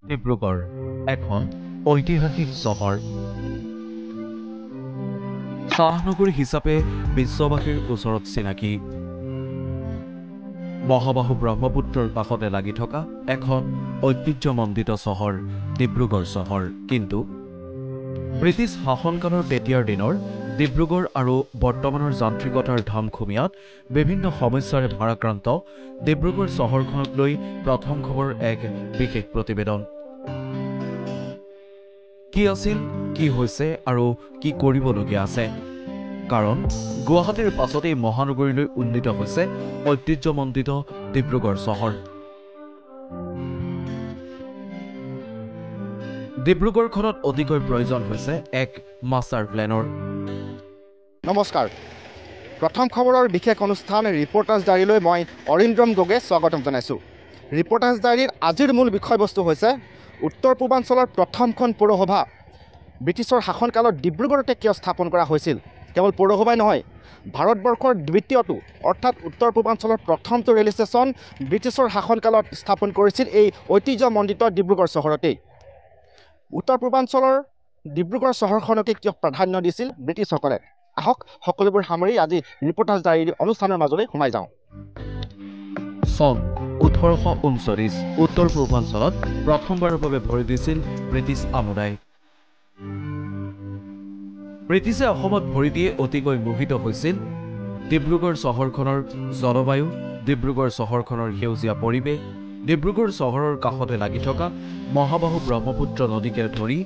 ডিব্ৰুগড় এখন ঐতিহাসিক চহৰ। চাহনগৰী হিচাপে বিশ্ববাসীৰ ওচৰত চিনাকি। মহাবাহু ব্ৰহ্মপুত্ৰৰ কাষতে লাগি থকা এখন ঐতিহ্যমণ্ডিত চহৰ ডিব্ৰুগড় চহৰ। কিন্তু ব্ৰিটিছ শাসনকালৰ তেতিয়াৰ দিনৰ ডিব্ৰুগড় আৰু বৰ্তমানৰ যান্ত্ৰিকতাৰ ধামখুমীয়াত বিভিন্ন সমস্যাৰে ভাৰাক্ৰান্ত ডিব্ৰুগড় চহৰখনক লৈ প্ৰথম খবৰ এক বিশেষ প্ৰতিবেদন। কি আছিল, কি হৈছে আৰু কি কৰিবলগীয়া আছে। কাৰণ গুৱাহাটীৰ পাছতেই মহানগৰীলৈ উন্নীত হৈছে ঐতিহ্যমণ্ডিত ডিব্ৰুগড় চহৰ। ডিব্ৰুগড়খনত অতিকৈ প্ৰয়োজন হৈছে এক মাষ্টাৰ প্লেনৰ। নমস্কাৰ, প্ৰথম খবৰৰ বিশেষ অনুষ্ঠান ৰিপৰ্টাৰ্ছ ডায়েৰীলৈ মই অৰিন্দ্ৰম গগৈয়ে স্বাগতম জনাইছোঁ। ৰিপৰ্টাৰ্ছ ডায়েৰীৰ আজিৰ মূল বিষয়বস্তু হৈছে উত্তৰ পূৰ্বাঞ্চলৰ প্ৰথমখন পৌৰসভা ব্ৰিটিছৰ শাসনকালত ডিব্ৰুগড়তে কিয় স্থাপন কৰা হৈছিল। কেৱল পৌৰসভাই নহয়, ভাৰতবৰ্ষৰ দ্বিতীয়টো অৰ্থাৎ উত্তৰ পূৰ্বাঞ্চলৰ প্ৰথমটো ৰেল ষ্টেচন ব্ৰিটিছৰ শাসনকালত স্থাপন কৰিছিল এই ঐতিহ্যমণ্ডিত ডিব্ৰুগড় চহৰতেই। উত্তৰ পূৰ্বাঞ্চলৰ ডিব্ৰুগড় চহৰখনকে কিয় প্ৰাধান্য দিছিল ব্ৰিটিছসকলে, আহক সকলোবোৰ সামৰি আজি ৰিপৰ্টাৰ্ছ ডায়েৰী অনুষ্ঠানৰ মাজলৈ সোমাই যাওঁ। চন 1839 উত্তৰ পূৰ্বাঞ্চলত প্ৰথমবাৰৰ বাবে ভৰি দিছিল ব্ৰিটিছ আমোদাই। ব্ৰিটিছে অসমত ভৰি দিয়ে অতিকৈ মোহিত হৈছিল ডিব্ৰুগড় চহৰখনৰ জলবায়ু, ডিব্ৰুগড় চহৰখনৰ সেউজীয়া পৰিৱেশ, ডিব্ৰুগড় চহৰৰ কাষতে লাগি থকা মহাবাহু ব্ৰহ্মপুত্ৰ নদীকে ধৰি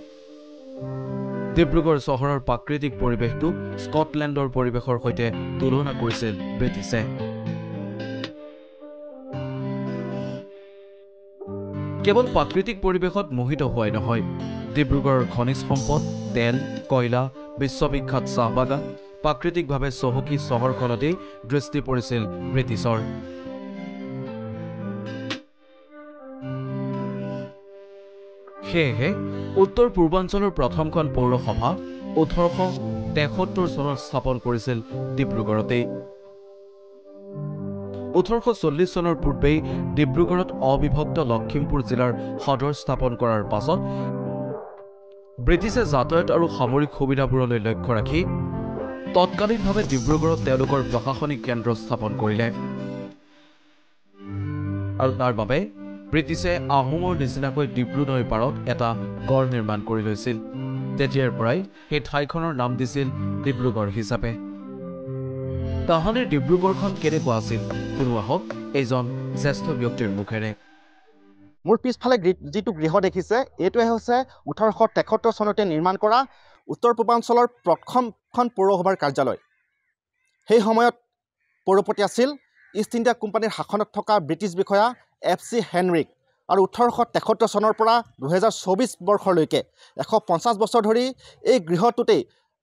ডিব্ৰুগড় চহৰৰ প্ৰাকৃতিক পৰিৱেশটো স্কটলেণ্ডৰ পৰিৱেশৰ সৈতে তুলনা কৰিছিল ব্ৰিটিছে। কেৱল প্ৰাকৃতিক পৰিৱেশত মোহিত হোৱাই নহয়, ডিব্ৰুগড়ৰ খনিজ সম্পদ, তেল, কয়লা, বিশ্ববিখ্যাত চাহ বাগান, প্ৰাকৃতিকভাৱে চহকী চহৰখনতেই দৃষ্টি পৰিছিল ব্ৰিটিছৰ। সেয়েহে উত্তৰ পূৰ্বাঞ্চলৰ প্ৰথমখন পৌৰসভা 1873 চনত স্থাপন কৰিছিল ডিব্ৰুগড়তেই। 1840 চনৰ পূৰ্বেই ডিব্ৰুগড়ত অবিভক্ত লখিমপুৰ জিলাৰ সদৰ স্থাপন কৰাৰ পাছত ব্ৰিটিছে যাতায়াত আৰু সামৰিক সুবিধাবোৰলৈ লক্ষ্য ৰাখি তৎকালীনভাৱে ডিব্ৰুগড়ত তেওঁলোকৰ প্ৰশাসনিক কেন্দ্ৰ স্থাপন কৰিলে। আৰু তাৰ বাবে ব্ৰিটিছে আহোমৰ নিচিনাকৈ ডিব্ৰু নৈৰ পাৰত এটা গড় নিৰ্মাণ কৰি লৈছিল। তেতিয়াৰ পৰাই সেই ঠাইখনৰ নাম দিছিল ডিব্ৰুগড় হিচাপে। তাহানিৰ ডিব্ৰুগড়খন কেনেকুৱা আছিল শুনো আহক এইজন জ্যেষ্ঠ ব্যক্তিৰ মুখেৰে। মোৰ পিছফালে যিটো গৃহ দেখিছে, এইটোৱে হৈছে 1873 চনতে নিৰ্মাণ কৰা উত্তৰ পূৰ্বাঞ্চলৰ প্ৰথমখন পৌৰসভাৰ কাৰ্যালয়। সেই সময়ত পৌৰপতি আছিল ইষ্ট ইণ্ডিয়া কোম্পানীৰ শাসনত থকা ব্ৰিটিছ বিষয়া FC হেনৰিক। আৰু 1873 চনৰ পৰা 2024 বৰ্ষলৈকে 150 বছৰ ধৰি এই গৃহটোতেই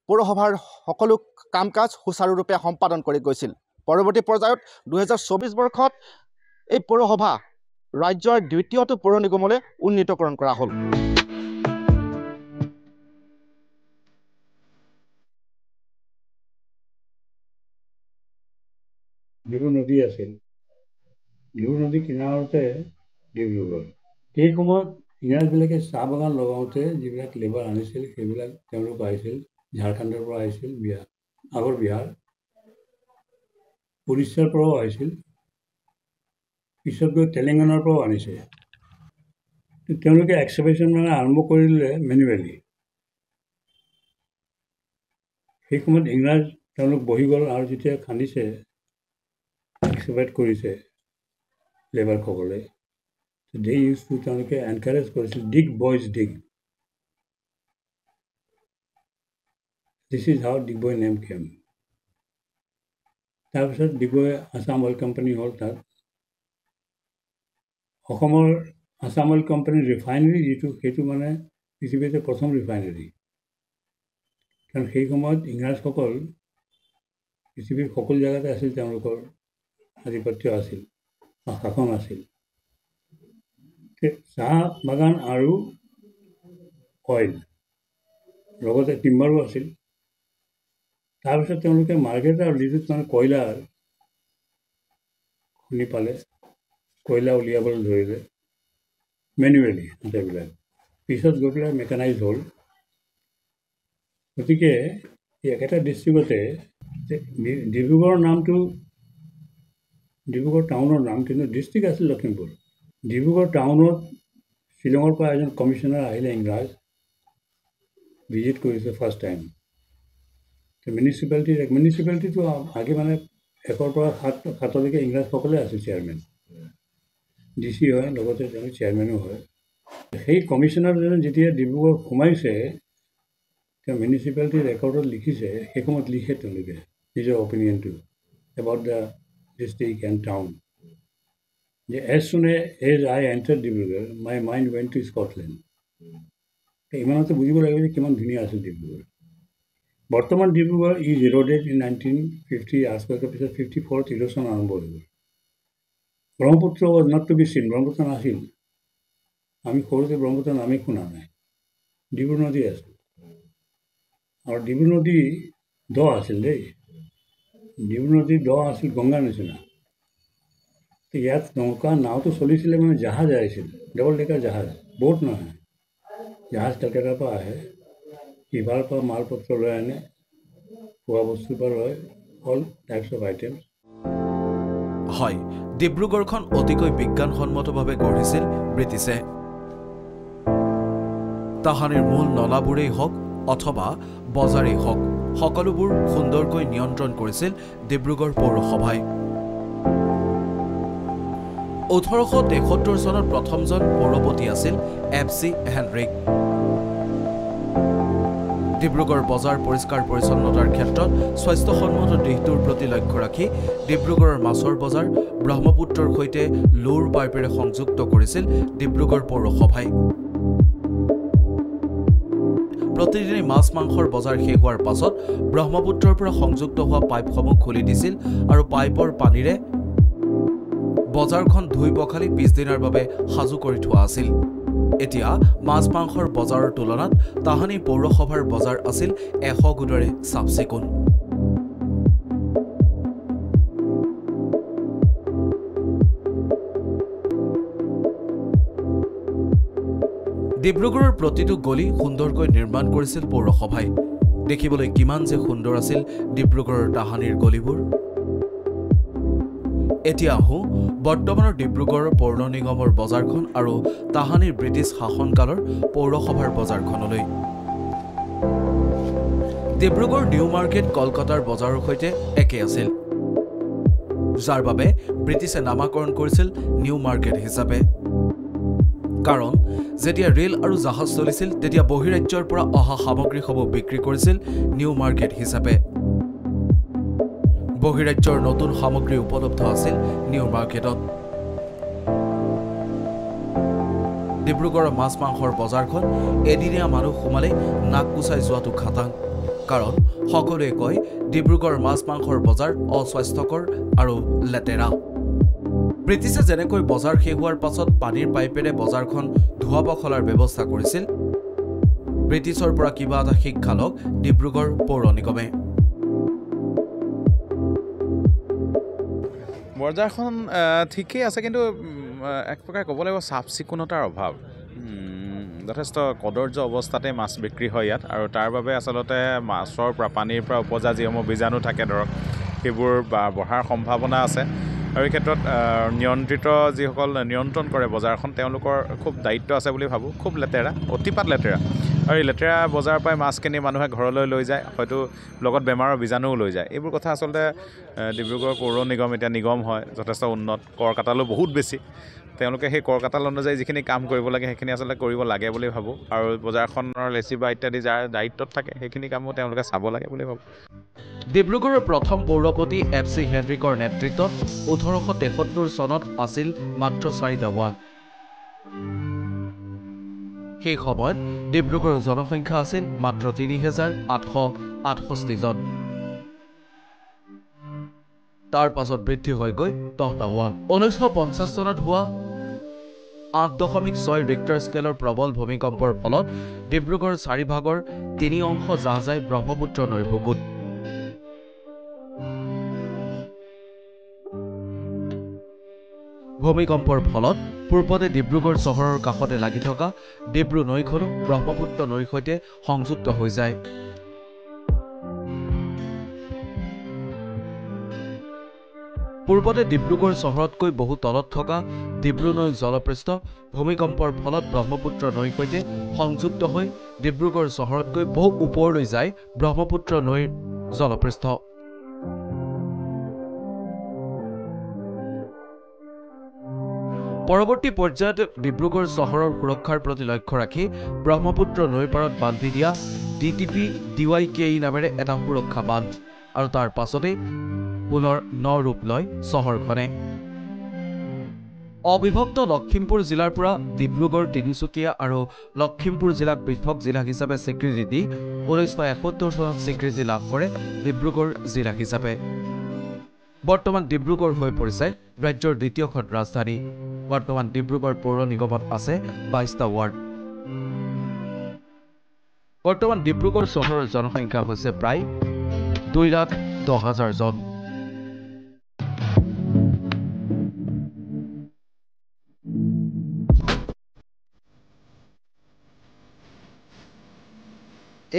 পৌৰসভাৰ সকলো কাম কাজ সুচাৰুৰূপে সম্পাদন কৰি গৈছিল। পৰৱৰ্তী পৰ্যায়ত 2024 বৰ্ষত এই পৌৰসভা ৰাজ্যৰ দ্বিতীয়টো পৌৰ নিগমলৈ উন্নীতকৰণ কৰা হ'ল। ডিব্ৰু নদী আছিল, ডিব্ৰু নদী কিনাৰতে ডিব্ৰুগড়। সেই সময়ত ইংৰাজবিলাকে চাহ বাগান লগাওঁতে যিবিলাক লেবাৰ আনিছিল সেইবিলাক তেওঁলোক আহিছিল ঝাৰখণ্ডৰ পৰা আহিছিল, আগৰ বিহাৰ, উৰিষ্যাৰ পৰাও আহিছিল, পিছত গৈ তেলেংগানাৰ পৰাও আনিছে। তেওঁলোকে এক্সকাভেশ্যন মানে আৰম্ভ কৰিলে মেনুৱেলি। সেই সময়ত ইংৰাজ তেওঁলোক বহি গ'ল আৰু যেতিয়া খান্দিছে, এক্সকাভেট কৰিছে লেবাৰসকলে, দে ইউজ টু তেওঁলোকে এনকাৰেজ কৰিছিল dig boys dig. This is how Digboi name came. তাৰপিছত ডিগবৈ আছাম অইল কোম্পানী হ'ল। তাত অসমৰ আছাম অইল কোম্পানীৰ ৰিফাইনেৰী যিটো, সেইটো মানে পৃথিৱীতে প্ৰথম ৰিফাইনেৰী। কাৰণ সেই সময়ত ইংৰাজসকল পৃথিৱীৰ সকলো জেগাতে আছিল, তেওঁলোকৰ আধিপত্য আছিল বা শাসন আছিল। চাহ বাগান আৰু অইল, লগতে টিম্বাৰো আছিল। তাৰপিছত তেওঁলোকে মাৰ্কেট আৰু যিটোত মানে কয়লা শুনি পালে, কয়লা উলিয়াবলৈ ধৰিলে। মেনুৱেলি সেইবিলাক পিছত গৈ পেলাই মেকানাইজ হ'ল গতিকে এই একেটা ডিষ্ট্ৰিক্টতে ডিব্ৰুগড়ৰ নামটো ডিব্ৰুগড় টাউনৰ নাম কিন্তু ডিষ্ট্ৰিক্ট আছিল লখিমপুৰ ডিব্ৰুগড় টাউনত শ্বিলঙৰ পৰা এজন কমিশ্যনাৰ আহিলে ইংৰাজ ভিজিট কৰিছে ফাৰ্ষ্ট টাইম মিউনিচিপালিটিটো আগে মানে 1ৰ পৰা 7লৈকে ইংৰাজসকলে আছিল চেয়াৰমেন DC হয় লগতে তেওঁ চেয়াৰমেনো হয় সেই কমিশ্যনাৰজনে যেতিয়া ডিব্ৰুগড় সোমাইছে তেওঁ মিউনিচিপালিটিৰ ৰেকৰ্ডত লিখিছে সেই সময়ত লিখে তেওঁলোকে নিজৰ অপিনিয়নটো about the district and town যে as soon as I entered Dibrugarh my mind went to Scotland ইমানতে বুজিব লাগিব যে কিমান ধুনীয়া আছিল ডিব্ৰুগড় বৰ্তমান ডিব্ৰুগড় ইজ ইৰ'ডেড ইন 1950 আৰ্চকুৱেকৰ পিছত 54ত ইৰ'শ্যন আৰম্ভ হৈ গ'ল Brahmaputra was not to be seen Brahmaputra নাছিল আমি সৰুতে ব্ৰহ্মপুত্ৰ নামেই শুনা নাই ডিব্ৰু নদী আছিল আৰু ডিব্ৰু নদী দ আছিল দেই ডিব্ৰু নদী দ আছিল গংগাৰ নিচিনা ইয়াত নৌকা নাওটো চলিছিলে মানে জাহাজ আহিছিল ডাবল ডেকাৰ জাহাজ বহুত নহয় জাহাজ কলকাতাৰ পৰা আহে ইবাৰ পৰা মালপত্ৰ লৈ আনে খোৱা বস্তুৰ পৰা লয় অল টাইপছ অফ আইটেমছ হয় ডিব্ৰুগড়খন অতিকৈ বিজ্ঞানসন্মতভাৱে গঢ়িছিল ব্ৰিটিছে তাহানিৰ মূল নলাবোৰেই হওক অথবা বজাৰেই হওক সকলোবোৰ সুন্দৰকৈ নিয়ন্ত্ৰণ কৰিছিল ডিব্ৰুগড় পৌৰসভাই 1873 চনত প্ৰথমজন পৌৰপতি আছিল FC হেনৰিক ডিব্ৰুগড় বজাৰ পৰিষ্কাৰ পৰিচ্ছন্নতাৰ ক্ষেত্ৰত স্বাস্থ্যসন্মত দিশটোৰ প্ৰতি লক্ষ্য ৰাখি ডিব্ৰুগড়ৰ মাছৰ বজাৰ ব্ৰহ্মপুত্ৰৰ সৈতে লোৰ পাইপেৰে সংযুক্ত কৰিছিল ডিব্ৰুগড় পৌৰসভাই প্ৰতিদিনে মাছ মাংসৰ বজাৰ শেষ হোৱাৰ পাছত ব্ৰহ্মপুত্ৰৰ পৰা সংযুক্ত হোৱা পাইপসমূহ খুলি দিছিল আৰু পাইপৰ পানীৰে বজাৰখন ধুই পখালি পিছদিনাৰ বাবে সাজু কৰি থোৱা আছিল এতিয়া মাছ মাংসৰ বজাৰৰ তুলনাত তাহানি পৌৰসভাৰ বজাৰ আছিল 100 গুণেৰে চাফচিকুণ ডিব্ৰুগড়ৰ প্ৰতিটো গলি সুন্দৰকৈ নিৰ্মাণ কৰিছিল পৌৰসভাই দেখিবলৈ কিমান যে সুন্দৰ আছিল ডিব্ৰুগড়ৰ তাহানিৰ গলিবোৰ এতিয়া আহোঁ বৰ্তমানৰ ডিব্ৰুগড় পৌৰ নিগমৰ বজাৰখন আৰু তাহানিৰ ব্ৰিটিছ শাসনকালৰ পৌৰসভাৰ বজাৰখনলৈ ডিব্ৰুগড় নিউ মাৰ্কেট কলকাতাৰ বজাৰৰ সৈতে একে আছিল যাৰ বাবে ব্ৰিটিছে নামাকৰণ কৰিছিল নিউ মাৰ্কেট হিচাপে কাৰণ যেতিয়া ৰেল আৰু জাহাজ চলিছিল তেতিয়া বহিৰাজ্যৰ পৰা অহা সামগ্ৰীসমূহ বিক্ৰী কৰিছিল নিউ মাৰ্কেট হিচাপে বহিৰাজ্যৰ নতুন সামগ্ৰী উপলব্ধ আছিল নিউ মাৰ্কেটত ডিব্ৰুগড়ৰ মাছ মাংসৰ বজাৰখন এদিনীয়া মানুহ সোমালে নাক কুচাই যোৱাটো খাটাং কাৰণ সকলোৱে কয় ডিব্ৰুগড় মাছ মাংসৰ বজাৰ অস্বাস্থ্যকৰ আৰু লেতেৰা ব্ৰিটিছে যেনেকৈ বজাৰ শেষ হোৱাৰ পাছত পানীৰ পাইপেৰে বজাৰখন ধোৱা পখলাৰ ব্যৱস্থা কৰিছিল ব্ৰিটিছৰ পৰা কিবা এটা শিক্ষা লওক ডিব্ৰুগড় পৌৰ নিগমে বজাৰখন ঠিকেই আছে কিন্তু এক প্ৰকাৰ ক'ব লাগিব চাফ চিকুণতাৰ অভাৱ যথেষ্ট কদৰ্য অৱস্থাতে মাছ বিক্ৰী হয় ইয়াত আৰু তাৰ বাবে আচলতে মাছৰ পৰা পানীৰ পৰা উপজা যিসমূহ বীজাণু থাকে ধৰক সেইবোৰ বঢ়াৰ সম্ভাৱনা আছে আৰু এই ক্ষেত্ৰত নিয়ন্ত্ৰিত যিসকল নিয়ন্ত্ৰণ কৰে বজাৰখন তেওঁলোকৰ খুব দায়িত্ব আছে বুলি ভাবোঁ খুব লেতেৰা অতিপাত লেতেৰা আৰু এই লেতেৰা বজাৰৰ পৰাই মাছ কিনি মানুহে ঘৰলৈ লৈ যায় হয়তো লগত বেমাৰৰ বীজাণুও লৈ যায় এইবোৰ কথা আচলতে ডিব্ৰুগড় পৌৰ নিগম এতিয়া নিগম হয় যথেষ্ট উন্নত কৰ কাটালো বহুত বেছি তেওঁলোকে সেই কৰ কাটাল অনুযায়ী যিখিনি কাম কৰিব লাগে সেইখিনি আচলতে কৰিব লাগে বুলি ভাবোঁ আৰু বজাৰখনৰ লেচি বা ইত্যাদি যাৰ দায়িত্বত থাকে সেইখিনি কামো তেওঁলোকে চাব লাগে বুলি ভাবোঁ ডিব্ৰুগড়ৰ প্ৰথম পৌৰপতি FC হেনৰিকৰ নেতৃত্বত 1873 চনত আছিল মাত্ৰ 4টা ৱাৰ্ড সেই সময়ত ডিব্ৰুগড়ৰ জনসংখ্যা আছিল মাত্ৰ 3868 জন তাৰ পাছত বৃদ্ধি হৈ গৈ 10টা ৱাৰ্ড 1950 চনত হোৱা 8.6 ৰিক্টাৰ স্কেলৰ প্ৰবল ভূমিকম্পৰ ফলত ডিব্ৰুগড় 4 ভাগৰ 3 অংশ যাহ যায় ব্ৰহ্মপুত্ৰ নৈৰ বুকুত ভূমিকম্পৰ ফলত পূৰ্বতে ডিব্ৰুগড় চহৰৰ কাষতে লাগি থকা ডিব্ৰু নৈখনো ব্ৰহ্মপুত্ৰ নৈৰ সৈতে সংযুক্ত হৈ যায়। পূৰ্বতে ডিব্ৰুগড় চহৰতকৈ বহু তলত থকা ডিব্ৰু নৈৰ জলপৃষ্ঠ ভূমিকম্পৰ ফলত ব্ৰহ্মপুত্ৰ নৈৰ সৈতে সংযুক্ত হৈ ডিব্ৰুগড় চহৰতকৈ বহু ওপৰলৈ যায় ব্ৰহ্মপুত্ৰ নৈৰ জলপৃষ্ঠ। পৰৱৰ্তী পৰ্যায়ত ডিব্ৰুগড় চহৰৰ সুৰক্ষাৰ প্ৰতি লক্ষ্য ৰাখি ব্ৰহ্মপুত্ৰ নৈৰ পাৰত বান্ধি দিয়া DTP DYKE নামেৰে এটা সুৰক্ষা বান্ধ আৰু তাৰ পাছতেই পুনৰ ৰূপ লয় চহৰখনে। অবিভক্ত লখিমপুৰ জিলাৰ পৰা ডিব্ৰুগড়, তিনিচুকীয়া আৰু লখিমপুৰ জিলাক পৃথক জিলা হিচাপে স্বীকৃতি দি 1971 চনত স্বীকৃতি লাভ কৰে ডিব্ৰুগড় জিলা হিচাপে। বৰ্তমান ডিব্ৰুগড় হৈ পৰিছে ৰাজ্যৰ দ্বিতীয়খন ৰাজধানী। বৰ্তমান ডিব্ৰুগড় পৌৰ নিগমত আছে 22টা ৱাৰ্ড। বৰ্তমান ডিব্ৰুগড় চহৰৰ জনসংখ্যা হৈছে প্ৰায় 2,10,000 জন।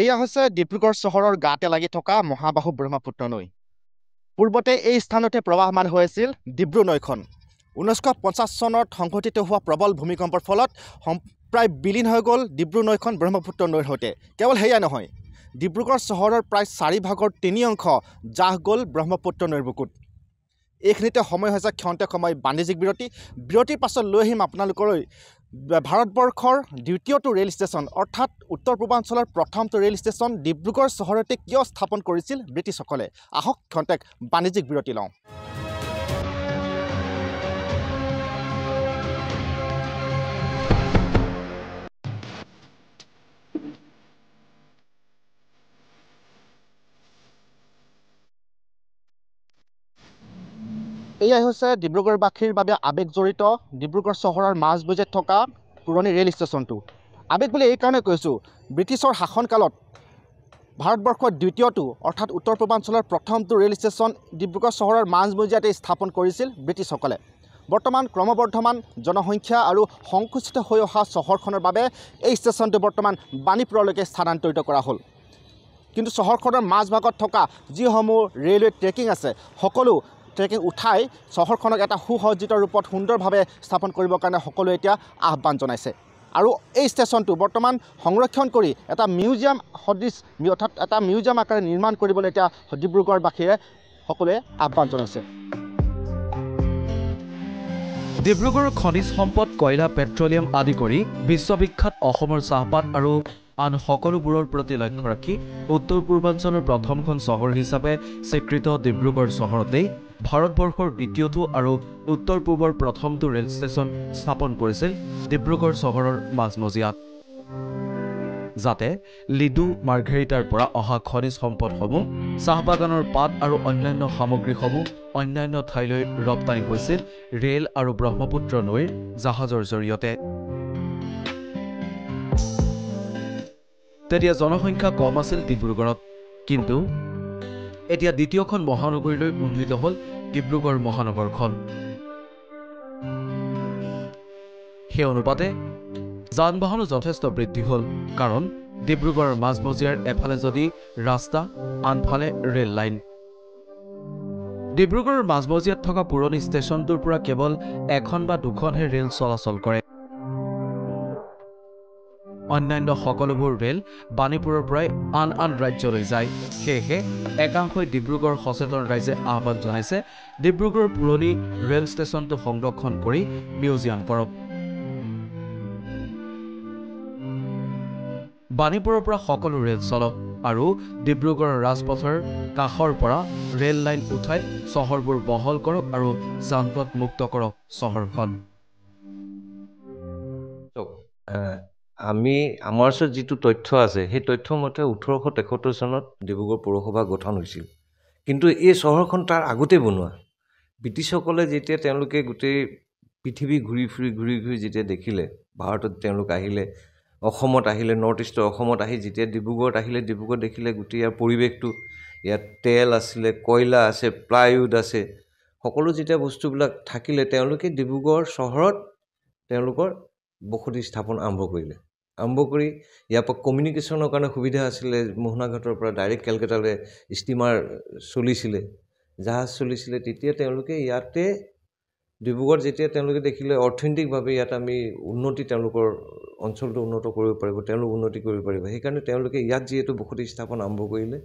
এয়া হৈছে ডিব্ৰুগড় চহৰৰ গাতে লাগি থকা মহাবাহু ব্ৰহ্মপুত্ৰ নৈ। পূৰ্বতে এই স্থানতে প্ৰৱাহমান হৈ আছিল ডিব্ৰু নৈখন। 1950 চনত সংঘটিত হোৱা প্ৰবল ভূমিকম্পৰ ফলত প্ৰায় বিলীন হৈ গ'ল ডিব্ৰু নৈখন ব্ৰহ্মপুত্ৰ নৈৰ সৈতে। কেৱল সেয়াই নহয়, ডিব্ৰুগড় চহৰৰ প্ৰায় 4 3 অংশ জাহ গ'ল ব্ৰহ্মপুত্ৰ নৈৰ বুকুত। এইখিনিতে সময় হৈছে ক্ষন্তেক সময় বাণিজ্যিক বিৰতিৰ পাছত লৈ আহিম আপোনালোকলৈ ভাৰতবৰ্ষৰ দ্বিতীয়টো ৰেল ষ্টেচন, অৰ্থাৎ উত্তৰ পূৰ্বাঞ্চলৰ প্ৰথমটো ৰেল ষ্টেচন ডিব্ৰুগড় চহৰতে কিয় স্থাপন কৰিছিল ব্ৰিটিছসকলে। আহক ক্ষন্তেক বাণিজ্যিক বিৰতি লওঁ। এয়াই হৈছে ডিব্ৰুগড়বাসীৰ বাবে আৱেগজড়িত ডিব্ৰুগড় চহৰৰ মাজমজিয়াত থকা পুৰণি ৰেল ষ্টেচনটো। আৱেগ বুলি এইকাৰণে কৈছোঁ, ব্ৰিটিছৰ শাসনকালত ভাৰতবৰ্ষৰ দ্বিতীয়টো অৰ্থাৎ উত্তৰ পূৰ্বাঞ্চলৰ প্ৰথমটো ৰেল ষ্টেচন ডিব্ৰুগড় চহৰৰ মাজমজিয়াতে স্থাপন কৰিছিল ব্ৰিটিছসকলে। বৰ্তমান ক্ৰমবৰ্ধমান জনসংখ্যা আৰু সংকুচিত হৈ অহা চহৰখনৰ বাবে এই ষ্টেচনটো বৰ্তমান বাণীপুৰলৈকে স্থানান্তৰিত কৰা হ'ল। কিন্তু চহৰখনৰ মাজভাগত থকা যিসমূহ ৰেলৱে ট্ৰেকিং আছে, সকলো ট্ৰেকিং উঠাই চহৰখনক এটা সুসজ্জিত ৰূপত সুন্দৰভাৱে স্থাপন কৰিবৰ কাৰণে সকলোৱে এতিয়া আহ্বান জনাইছে। আৰু এই ষ্টেচনটো বৰ্তমান সংৰক্ষণ কৰি এটা মিউজিয়াম সদৃশ অৰ্থাৎ এটা মিউজিয়াম আকাৰে নিৰ্মাণ কৰিবলৈ এতিয়া ডিব্ৰুগড়বাসীয়ে সকলোৱে আহ্বান জনাইছে। ডিব্ৰুগড়ৰ খনিজ সম্পদ, কয়লা, পেট্ৰলিয়াম আদি কৰি বিশ্ববিখ্যাত অসমৰ চাহপাত আৰু আন সকলোবোৰৰ প্ৰতি লক্ষ্য ৰাখি উত্তৰ পূৰ্বাঞ্চলৰ প্ৰথমখন চহৰ হিচাপে স্বীকৃত ডিব্ৰুগড় চহৰতেই ভাৰতবৰ্ষৰ দ্বিতীয়টো আৰু উত্তৰ পূবৰ প্ৰথমটো ৰেল ষ্টেচন স্থাপন কৰিছিল ডিব্ৰুগড় চহৰৰ মাজমজিয়াত, যাতে লিডু মাৰ্ঘেৰিটাৰ পৰা অহা খনিজ সম্পদসমূহ, চাহ বাগানৰ পাত আৰু অন্যান্য সামগ্ৰীসমূহ অন্যান্য ঠাইলৈ ৰপ্তানি হৈছিল ৰেল আৰু ব্ৰহ্মপুত্ৰ নৈৰ জাহাজৰ জৰিয়তে। তেতিয়া জনসংখ্যা কম আছিল ডিব্ৰুগড়ত, কিন্তু এতিয়া দ্বিতীয়খন মহানগৰীলৈ উন্নীত হ'ল ডিব্ৰুগড় মহানগৰখন। সেই অনুপাতে যান বাহনো যথেষ্ট বৃদ্ধি হ'ল, কাৰণ ডিব্ৰুগড়ৰ মাজমজিয়াৰ এফালে যদি ৰাস্তা, আনফালে ৰেল লাইন। ডিব্ৰুগড়ৰ মাজমজিয়াত থকা পুৰণি ষ্টেচনটোৰ পৰা কেৱল এখন বা দুখনহে ৰেল চলাচল কৰে। অন্যান্য সকলোবোৰ ৰেল বাণীপুৰৰ পৰাই আন আন ৰাজ্যলৈ যায়। সেয়েহে একাংশই ডিব্ৰুগড় সচেতন ৰাইজে আহ্বান জনাইছে ডিব্ৰুগড়ৰ পুৰণি ৰেল ষ্টেচনটো সংৰক্ষণ কৰি মিউজিয়াম কৰক। বাণীপুৰৰ পৰা সকলো ৰেল চলক আৰু ডিব্ৰুগড়ৰ ৰাজপথৰ কাষৰ পৰা ৰেল লাইন উঠাই চহৰবোৰ বহল কৰক আৰু যান-জঁট মুক্ত কৰক চহৰখন। আমাৰ ওচৰত যিটো তথ্য আছে, সেই তথ্য মতে 1873 চনত ডিব্ৰুগড় পৌৰসভা গঠন হৈছিল। কিন্তু এই চহৰখন তাৰ আগতে বনোৱা। ব্ৰিটিছসকলে যেতিয়া তেওঁলোকে গোটেই পৃথিৱী ঘূৰি ঘূৰি যেতিয়া দেখিলে, ভাৰতত তেওঁলোক আহিলে, অসমত আহিলে, নৰ্থ ইষ্টৰ অসমত আহি যেতিয়া ডিব্ৰুগড়ত আহিলে, ডিব্ৰুগড় দেখিলে গোটেই ইয়াৰ পৰিৱেশটো, ইয়াত তেল আছিলে, কয়লা আছে, প্লাইউড আছে, সকলো যেতিয়া বস্তুবিলাক থাকিলে তেওঁলোকে ডিব্ৰুগড় চহৰত তেওঁলোকৰ বসতি স্থাপন আৰম্ভ কৰিলে আৰম্ভ কৰি ইয়াৰ পৰা কমিউনিকেশ্যনৰ কাৰণে সুবিধা আছিলে মোহনা ঘাটৰ পৰা ডাইৰেক্ট কেলকাতালৈ ষ্টিমাৰ চলিছিলে জাহাজ চলিছিলে তেতিয়া তেওঁলোকে ইয়াতে ডিব্ৰুগড়ত যেতিয়া তেওঁলোকে দেখিলে অৰ্থনৈতিকভাৱে ইয়াত আমি উন্নতি তেওঁলোকৰ অঞ্চলটো উন্নত কৰিব পাৰিব তেওঁলোক উন্নতি কৰিব পাৰিব সেইকাৰণে তেওঁলোকে ইয়াত যিহেতু বসতি স্থাপন আৰম্ভ কৰিলে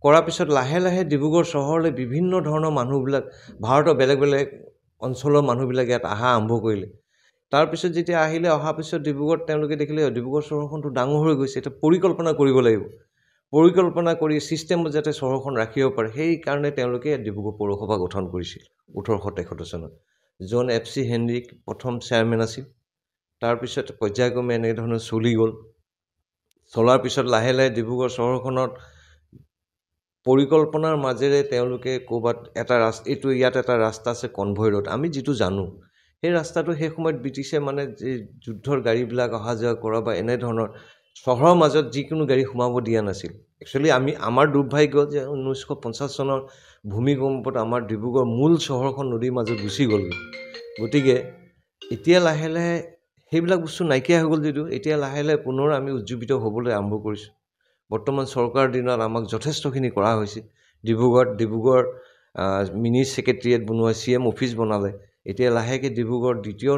কৰাৰ পিছত লাহে লাহে ডিব্ৰুগড় চহৰলৈ বিভিন্ন ধৰণৰ মানুহবিলাক ভাৰতৰ বেলেগ বেলেগ অঞ্চলৰ মানুহবিলাক ইয়াত অহা আৰম্ভ কৰিলে তাৰপিছত যেতিয়া আহিলে অহাৰ পিছত ডিব্ৰুগড়ত তেওঁলোকে দেখিলে ডিব্ৰুগড় চহৰখনটো ডাঙৰ হৈ গৈছে এটা পৰিকল্পনা কৰিব লাগিব পৰিকল্পনা কৰি ছিষ্টেমত যাতে চহৰখন ৰাখিব পাৰে সেইকাৰণে তেওঁলোকে ডিব্ৰুগড় পৌৰসভা গঠন কৰিছিল 1873 চনত জন FC হেনৰিক প্ৰথম চেয়াৰমেন আছিল তাৰপিছত পৰ্যায়ক্ৰমে এনেধৰণৰ চলি গ'ল চলাৰ পিছত লাহে লাহে ডিব্ৰুগড় চহৰখনত পৰিকল্পনাৰ মাজেৰে তেওঁলোকে ক'ৰবাত এটা এইটো ইয়াত এটা ৰাস্তা আছে কনভয় ৰোড আমি যিটো জানো সেই ৰাস্তাটো সেই সময়ত ব্ৰিটিছে মানে যে যুদ্ধৰ গাড়ীবিলাক অহা যোৱা কৰা বা এনেধৰণৰ চহৰৰ মাজত যিকোনো গাড়ী সোমাব দিয়া নাছিল একচুৱেলি আমাৰ দুৰ্ভাগ্য যে 1950 চনৰ ভূমিকম্পত আমাৰ ডিব্ৰুগড় মূল চহৰখন নদীৰ মাজত গুচি গ'লগৈ গতিকে এতিয়া লাহে লাহে সেইবিলাক বস্তু নাইকিয়া হৈ গ'ল যদিও এতিয়া লাহে লাহে পুনৰ আমি উজ্জীৱিত হ'বলৈ আৰম্ভ কৰিছোঁ বৰ্তমান চৰকাৰৰ দিনত আমাক যথেষ্টখিনি কৰা হৈছে ডিব্ৰুগড় মিনি ছেক্ৰেটেৰিয়েট বনোৱা CM অফিচ বনালে এতিয়া লাহেকৈ ডিব্ৰুগড় দ্বিতীয়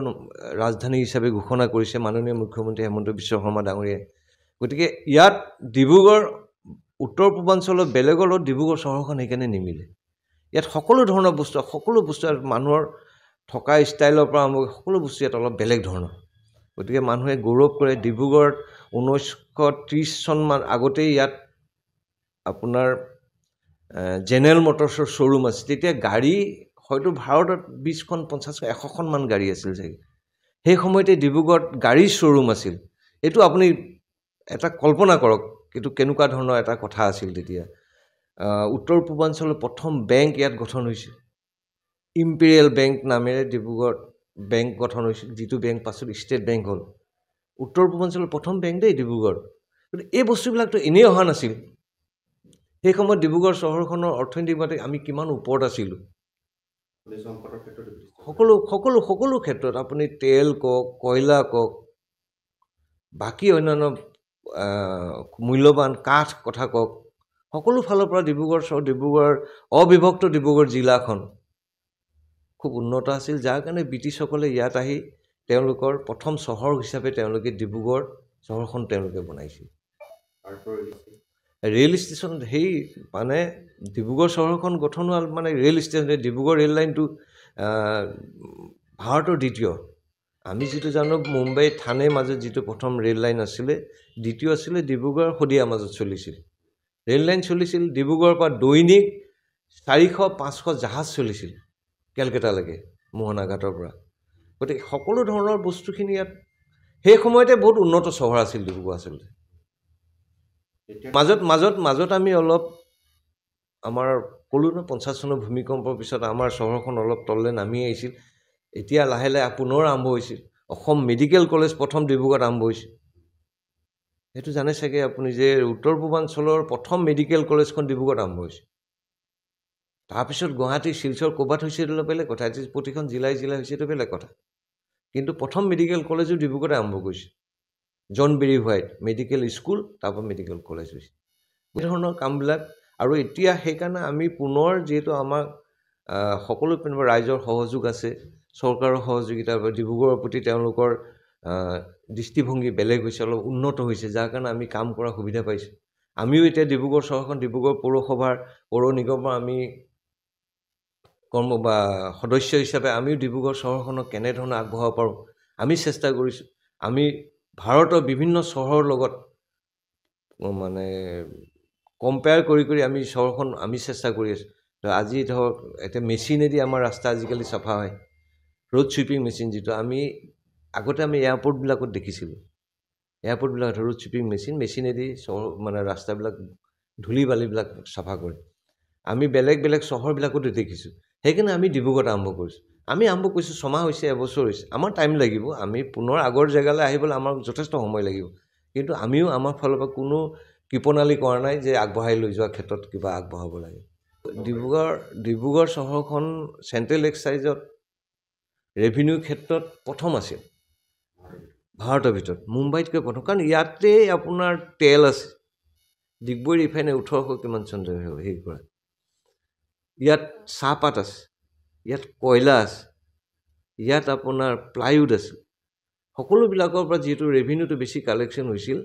ৰাজধানী হিচাপে ঘোষণা কৰিছে মাননীয় মুখ্যমন্ত্ৰী হেমন্ত বিশ্ব শৰ্মা ডাঙৰীয়াই গতিকে ইয়াত ডিব্ৰুগড় উত্তৰ পূৰ্বাঞ্চলৰ বেলেগৰ লগত ডিব্ৰুগড় চহৰখন সেইকাৰণে নিমিলে ইয়াত সকলো ধৰণৰ বস্তু মানুহৰ থকা ষ্টাইলৰ পৰা আৰম্ভ সকলো বস্তু ইয়াত অলপ বেলেগ ধৰণৰ গতিকে মানুহে গৌৰৱ কৰে ডিব্ৰুগড়ত 1930 চনমান আগতেই ইয়াত আপোনাৰ জেনেৰেল মটৰ্ছৰ শ্ব'ৰুম আছে তেতিয়া গাড়ী হয়তো ভাৰতত 20খন 50খন 100খনমান গাড়ী আছিল চাগে সেই সময়তে ডিব্ৰুগড়ত গাড়ীৰ শ্ব'ৰুম আছিল এইটো আপুনি এটা কল্পনা কৰক কিন্তু কেনেকুৱা ধৰণৰ এটা কথা আছিল তেতিয়া উত্তৰ পূৰ্বাঞ্চলৰ প্ৰথম বেংক ইয়াত গঠন হৈছিল ইম্পেৰিয়েল বেংক নামেৰে ডিব্ৰুগড় বেংক গঠন হৈছিল যিটো বেংক পাছত ষ্টেট বেংক হ'ল উত্তৰ পূৰ্বাঞ্চলৰ প্ৰথম বেংক দেই ডিব্ৰুগড় কিন্তু এই বস্তুবিলাকতো এনেই অহা নাছিল সেই সময়ত ডিব্ৰুগড় চহৰখনৰ অৰ্থনৈতিকভাৱে আমি কিমান ওপৰত আছিলোঁ সকলো ক্ষেত্ৰত আপুনি তেল কওক কয়লা কওক বাকী অন্যান্য মূল্যৱান কাঠ কথা কওক সকলো ফালৰ পৰা ডিব্ৰুগড় অবিভক্ত ডিব্ৰুগড় জিলাখন খুব উন্নত আছিল যাৰ কাৰণে ব্ৰিটিছসকলে ইয়াত আহি তেওঁলোকৰ প্ৰথম চহৰ হিচাপে তেওঁলোকে ডিব্ৰুগড় চহৰখন তেওঁলোকে বনাইছিল ৰেল ষ্টেচন সেই মানে ডিব্ৰুগড় চহৰখন গঠন হোৱা মানে ৰেল ষ্টেচন ডিব্ৰুগড় ৰেল লাইনটো ভাৰতৰ দ্বিতীয় আমি যিটো জানো মুম্বাই থানে মাজত যিটো প্ৰথম ৰেল লাইন আছিলে দ্বিতীয় আছিলে ডিব্ৰুগড় শদিয়াৰ মাজত চলিছিল ৰেল লাইন চলিছিল ডিব্ৰুগড়ৰ পৰা দৈনিক 400-500 জাহাজ চলিছিল কেলকাতালৈকে মোহনা ঘাটৰ পৰা গতিকে সকলো ধৰণৰ বস্তুখিনি ইয়াত সেই সময়তে বহুত উন্নত চহৰ আছিল ডিব্ৰুগড় আচলতে মাজত আমি অলপ আমাৰ ক'লো ন 50 চনৰ ভূমিকম্পৰ পিছত আমাৰ চহৰখন অলপ তললৈ নামি আহিছিল এতিয়া লাহে লাহে পুনৰ আৰম্ভ হৈছিল অসম মেডিকেল কলেজ প্ৰথম ডিব্ৰুগড়ত আৰম্ভ হৈছিল সেইটো জানে চাগে আপুনি যে উত্তৰ পূৰ্বাঞ্চলৰ প্ৰথম মেডিকেল কলেজখন ডিব্ৰুগড়ত আৰম্ভ হৈছিল তাৰপিছত গুৱাহাটী শিলচৰ ক'ৰবাত হৈছে এইটো বেলেগ কথা প্ৰতিখন জিলাই হৈছে এইটো বেলেগ কথা কিন্তু প্ৰথম মেডিকেল কলেজো ডিব্ৰুগড়তে আৰম্ভ কৰিছে জন বেৰী হোৱাইট মেডিকেল স্কুল তাৰপৰা মেডিকেল কলেজ হৈছে এই ধৰণৰ কামবিলাক আৰু এতিয়া সেইকাৰণে আমি পুনৰ যিহেতু আমাক সকলো পিনৰ ৰাইজৰ সহযোগ আছে চৰকাৰৰ সহযোগিতা ডিব্ৰুগড়ৰ প্ৰতি তেওঁলোকৰ দৃষ্টিভংগী বেলেগ হৈছে অলপ উন্নত হৈছে যাৰ কাৰণে আমি কাম কৰাৰ সুবিধা পাইছোঁ আমিও এতিয়া ডিব্ৰুগড় চহৰখন ডিব্ৰুগড় পৌৰসভাৰ পৌৰ নিগমৰ আমি সদস্য হিচাপে আমিও ডিব্ৰুগড় চহৰখনক কেনেধৰণে আগবঢ়াব পাৰোঁ আমি চেষ্টা কৰিছোঁ আমি ভাৰতৰ বিভিন্ন চহৰৰ লগত মানে কম্পেয়াৰ কৰি আমি চহৰখন আমি চেষ্টা কৰি আছোঁ আজি ধৰক এতিয়া মেচিনেদি আমাৰ ৰাস্তা আজিকালি চাফা হয় ৰোড চুইপিং মেচিন যিটো আমি আগতে আমি এয়াৰপৰ্টবিলাকত দেখিছিলোঁ এয়াৰপৰ্টবিলাকত ৰোড চুইপিং মেচিনেদি চহৰ মানে ৰাস্তাবিলাক ধূলি বালিবিলাক চাফা কৰে আমি বেলেগ চহৰবিলাকতো দেখিছোঁ সেইকাৰণে আমি ডিব্ৰুগড়ত আৰম্ভ কৰিছোঁ আমি আৰম্ভ কৰিছোঁ 6 মাহ হৈছে এবছৰ হৈছে আমাৰ টাইম লাগিব আমি পুনৰ আগৰ জেগালৈ আহিবলৈ আমাৰ যথেষ্ট সময় লাগিব কিন্তু আমিও আমাৰ ফালৰ পৰা কোনো কৃপণালি কৰা নাই যে আগবঢ়াই লৈ যোৱাৰ ক্ষেত্ৰত কিবা আগবঢ়াব লাগে ডিব্ৰুগড় চহৰখন চেণ্ট্ৰেল এক্সাইজত ৰেভিনিউ ক্ষেত্ৰত প্ৰথম আছিল ভাৰতৰ ভিতৰত, মুম্বাইতকৈ প্ৰথম। কাৰণ ইয়াতেই আপোনাৰ তেল আছে, ডিগবৈ ৰিফাইনেৰী 1800 কিমান চন হেৰি কৰা, ইয়াত চাহপাত আছে, ইয়াত কয়লা আছে, ইয়াত আপোনাৰ প্লাইউড আছে, সকলোবিলাকৰ পৰা যিহেতু ৰেভিনিউটো বেছি কালেকশ্যন হৈছিল,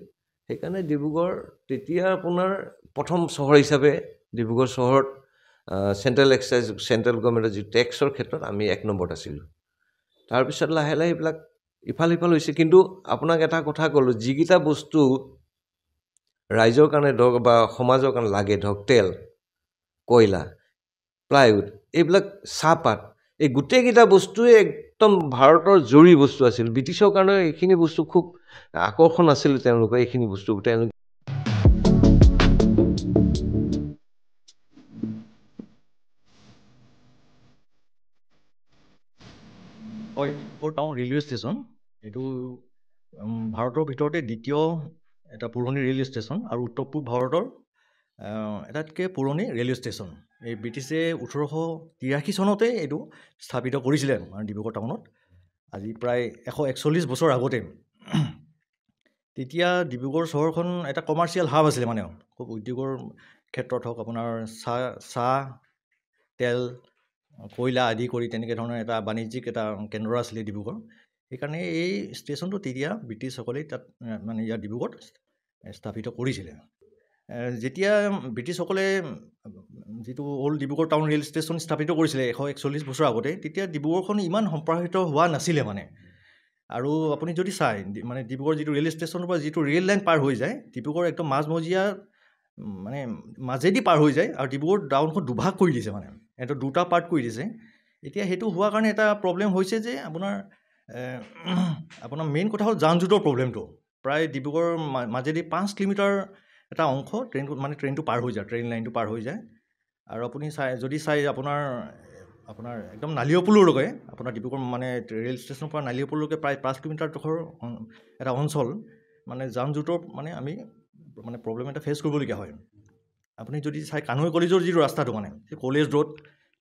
সেইকাৰণে ডিব্ৰুগড় তেতিয়া আপোনাৰ প্ৰথম চহৰ হিচাপে ডিব্ৰুগড় চহৰত চেণ্ট্ৰেল এক্সাইজ, চেণ্ট্ৰেল গভৰ্ণমেণ্টৰ যি টেক্সৰ ক্ষেত্ৰত আমি 1 নম্বৰত আছিলোঁ। তাৰপিছত লাহে লাহে এইবিলাক ইফাল সিফাল হৈছে। কিন্তু আপোনাক এটা কথা ক'লোঁ, যিকেইটা বস্তু ৰাইজৰ কাৰণে ধৰক বা সমাজৰ কাৰণে লাগে, ধৰক তেল, কয়লা, প্লাইউড, এইবিলাক চাহপাত, এই গোটেইকেইটা বস্তুৱে একদম ভাৰতৰ জৰুৰী বস্তু আছিল। ব্ৰিটিছৰ কাৰণে এইখিনি বস্তু খুব আকৰ্ষণ আছিল তেওঁলোকৰ, এইখিনি বস্তু তেওঁলোকে হয়, টাউন ৰেলৱে ষ্টেচন এইটো ভাৰতৰ ভিতৰতে দ্বিতীয় এটা পুৰণি ৰেলৱে ষ্টেচন আৰু উত্তৰ পূব ভাৰতৰ এটাতকৈ পুৰণি ৰেলৱে ষ্টেচন। এই ব্ৰিটিছে 1883 চনতে এইটো স্থাপিত কৰিছিলে আমাৰ ডিব্ৰুগড় টাউনত, আজি প্ৰায় 141 বছৰ আগতে। তেতিয়া ডিব্ৰুগড় চহৰখন এটা কমাৰ্চিয়েল হাব আছিলে, মানে খুব উদ্যোগৰ ক্ষেত্ৰত হওক, আপোনাৰ চাহ, তেল, কয়লা আদি কৰি তেনেকৈ ধৰণৰ এটা বাণিজ্যিক এটা কেন্দ্ৰ আছিলে ডিব্ৰুগড়। সেইকাৰণে এই ষ্টেচনটো তেতিয়া ব্ৰিটিছসকলে তাত মানে ইয়াত ডিব্ৰুগড়ত স্থাপিত কৰিছিলে। যেতিয়া ব্ৰিটিছসকলে যিটো old Dibrugarh town rail station স্থাপিত কৰিছিলে 141 বছৰ আগতে, তেতিয়া ডিব্ৰুগড়খন ইমান সম্প্ৰসাৰিত হোৱা নাছিলে মানে। আৰু আপুনি যদি চাই মানে ডিব্ৰুগড় যিটো ৰেল ষ্টেচনৰ পৰা যিটো ৰেল লাইন পাৰ হৈ যায়, ডিব্ৰুগড় একদম মাজমজিয়া মানে মাজেদি পাৰ হৈ যায়, আৰু ডিব্ৰুগড় টাউনখন দুভাগ কৰি দিছে, মানে এটা দুটা পাৰ্ট কৰি দিছে। এতিয়া সেইটো হোৱাৰ কাৰণে এটা প্ৰব্লেম হৈছে যে আপোনাৰ মেইন কথা হ'ল যান জোঁটৰ প্ৰব্লেমটো। প্ৰায় ডিব্ৰুগড়ৰ মাজেদি 5 কিলোমিটাৰ এটা অংশ ট্ৰেইনটো পাৰ হৈ যায়, ট্ৰেইন লাইনটো পাৰ হৈ যায়। আৰু আপুনি যদি চাই আপোনাৰ একদম নালিয়পুললৈকে, আপোনাৰ ডিব্ৰুগড় মানে ৰেল ষ্টেচনৰ পৰা নালিয়পুললৈকে প্ৰায় 5 কিলোমিটাৰ ডোখৰ এটা অঞ্চল মানে যান জোঁটৰ মানে আমি মানে প্ৰব্লেম এটা ফেচ কৰিবলগীয়া হয়। আপুনি যদি চাই কানৈ কলেজৰ যিটো ৰাস্তাটো, মানে কলেজ ৰোড,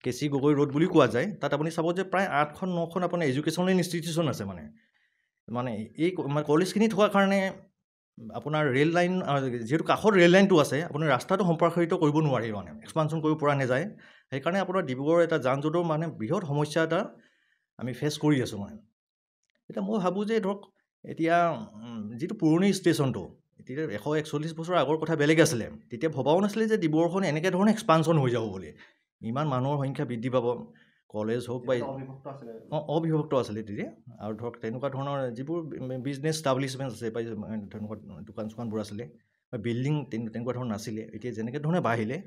কেচি গগৈ ৰোড বুলি কোৱা যায়, তাত আপুনি চাব যে প্ৰায় 8খন-9খন আপোনাৰ এডুকেশ্যনেল ইনষ্টিটিউশ্যন আছে। মানে এই কলেজখিনি থকাৰ কাৰণে আপোনাৰ ৰেল লাইন, যিহেতু কাষত ৰেল লাইনটো আছে, আপুনি ৰাস্তাটো সম্প্ৰসাৰিত কৰিব নোৱাৰি, মানে এক্সপানশ্যন কৰিব পৰা নাযায়। সেইকাৰণে আপোনাৰ ডিব্ৰুগড় এটা যান জঁটৰ মানে বৃহৎ সমস্যা এটা আমি ফেচ কৰি আছোঁ। মানে এতিয়া মই ভাবোঁ যে ধৰক এতিয়া যিটো পুৰণি ষ্টেচনটো, এতিয়া 141 বছৰ আগৰ কথা বেলেগ আছিলে, তেতিয়া ভবাও নাছিলে যে ডিব্ৰুগড়খন এনেকৈ ধৰণে এক্সপানশ্যন হৈ যাব বুলি, ইমান মানুহৰ সংখ্যা বৃদ্ধি পাব, কলেজ হওক বা অবিভক্ত আছিলে তেতিয়া। আৰু ধৰক তেনেকুৱা ধৰণৰ যিবোৰ বিজনেছ ষ্টাব্লিছমেণ্ট আছে বা তেনেকুৱা দোকান চোকানবোৰ আছিলে বা বিল্ডিং তেনেকুৱা ধৰণৰ নাছিলে। এতিয়া যেনেকৈ ধৰণে বাঢ়িলে,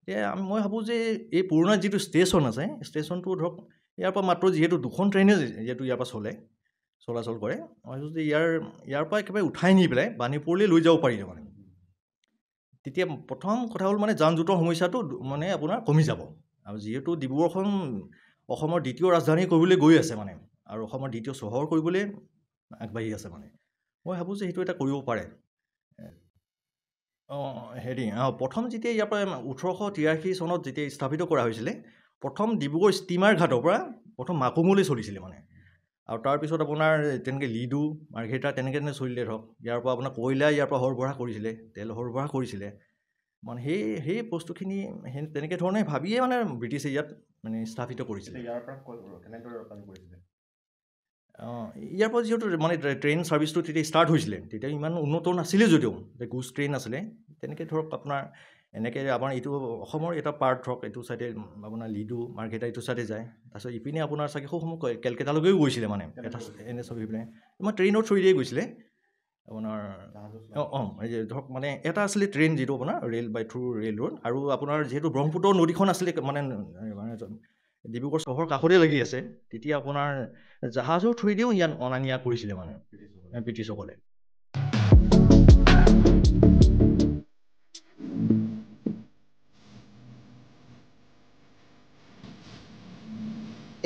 এতিয়া মই ভাবোঁ যে এই পুৰণা যিটো ষ্টেচন আছে, ষ্টেচনটো ধৰক ইয়াৰ পৰা মাত্ৰ যিহেতু 2খন ট্ৰেইনে যিহেতু ইয়াৰ পৰা চলাচল কৰে, মই ভাবোঁ যে ইয়াৰ পৰা একেবাৰে উঠাই নি পেলাই বাণীপুৰলৈ লৈ যাব পাৰিলে, মানে তেতিয়া প্ৰথম কথা হ'ল মানে যান জোঁটৰ সমস্যাটো মানে আপোনাৰ কমি যাব। আৰু যিহেতু ডিব্ৰুগড়খন অসমৰ দ্বিতীয় ৰাজধানী কৰিবলৈ গৈ আছে, মানে আৰু অসমৰ দ্বিতীয় চহৰ কৰিবলৈ আগবাঢ়ি আছে, মানে মই ভাবোঁ যে সেইটো এটা কৰিব পাৰে। প্ৰথম যেতিয়া ইয়াৰ পৰা 1883 চনত যেতিয়া স্থাপিত কৰা হৈছিলে, প্ৰথম ডিব্ৰুগড় ষ্টিমাৰ ঘাটৰ পৰা প্ৰথম মাকুমলৈ চলিছিলে, মানে আৰু তাৰপিছত আপোনাৰ তেনেকৈ লিডু, মাৰ্ঘেৰিটা তেনেকৈ চলিলে। ধৰক ইয়াৰ পৰা আপোনাৰ কয়লা ইয়াৰ পৰা সৰবৰাহ কৰিছিলে, তেল সৰবৰাহ কৰিছিলে, মানে সেই বস্তুখিনি তেনেকৈ ধৰণে ভাবিয়ে মানে ব্ৰিটিছে ইয়াত মানে স্থাপিত কৰিছিলে। ইয়াৰ পৰা যিহেতু মানে ট্ৰেইন ছাৰ্ভিচটো তেতিয়া ষ্টাৰ্ট হৈছিলে, তেতিয়া ইমান উন্নত নাছিলে যদিও, গুজ ট্ৰেইন আছিলে, তেনেকৈ ধৰক আপোনাৰ এনেকৈ আমাৰ এইটো অসমৰ এটা পাৰ্ট ধৰক এইটো চাইডে আপোনাৰ লিডু, মাৰ্ঘেৰিটা এইটো চাইডে যায়। তাৰপিছত ইপিনে আপোনাৰ চাগে খুব সময় কেলকাতালৈকেও গৈছিলে, মানে এটা এনে চলি পেলাই তোমাৰ ট্ৰেইনৰ থ্ৰুদিয়ে গৈছিলে আপোনাৰ। ধৰক মানে এটা আছিলে ট্ৰেইন যিটো আপোনাৰ ৰেল বাই থ্ৰু ৰেল ৰোড, আৰু আপোনাৰ যিহেতু ব্ৰহ্মপুত্ৰ নদীখন আছিলে মানে ডিব্ৰুগড় চহৰ কাষতে লাগি আছে, তেতিয়া আপোনাৰ জাহাজৰ থ্ৰুদিও ইয়াত অনা নিয়া কৰিছিলে মানে ব্ৰিটিছসকলে।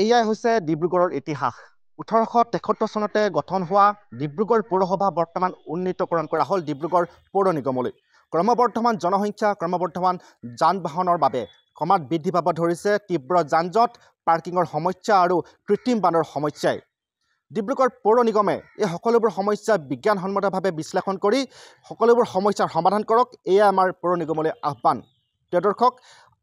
এয়াই হৈছে ডিব্ৰুগড়ৰ ইতিহাস। 1873 চনতে গঠন হোৱা ডিব্ৰুগড় পৌৰসভা বৰ্তমান উন্নীতকৰণ কৰা হ'ল ডিব্ৰুগড় পৌৰ নিগমলৈ। ক্ৰমবৰ্ধমান জনসংখ্যা, ক্ৰমবৰ্ধমান যান বাহনৰ বাবে ক্ৰমাৎ বৃদ্ধি পাব ধৰিছে তীব্ৰ যান-জঁট, পাৰ্কিঙৰ সমস্যা আৰু কৃত্ৰিম বানৰ সমস্যাই। ডিব্ৰুগড় পৌৰ নিগমে এই সকলোবোৰ সমস্যা বিজ্ঞানসন্মতভাৱে বিশ্লেষণ কৰি সকলোবোৰ সমস্যাৰ সমাধান কৰক, এয়া আমাৰ পৌৰ নিগমলৈ আহ্বান। প্ৰিয় দৰ্শক,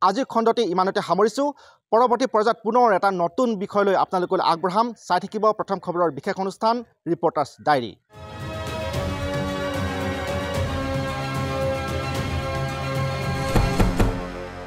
আজিৰ খণ্ডটি ইমানতে সামৰিছোঁ। পৰৱৰ্তী পৰ্যায়ত পুনৰ এটা নতুন বিষয় লৈ আপোনালোকলৈ আগবঢ়াম। চাই থাকিব প্ৰথম খবৰৰ বিশেষ অনুষ্ঠান ৰিপৰ্টাৰ্ছ ডায়েৰী।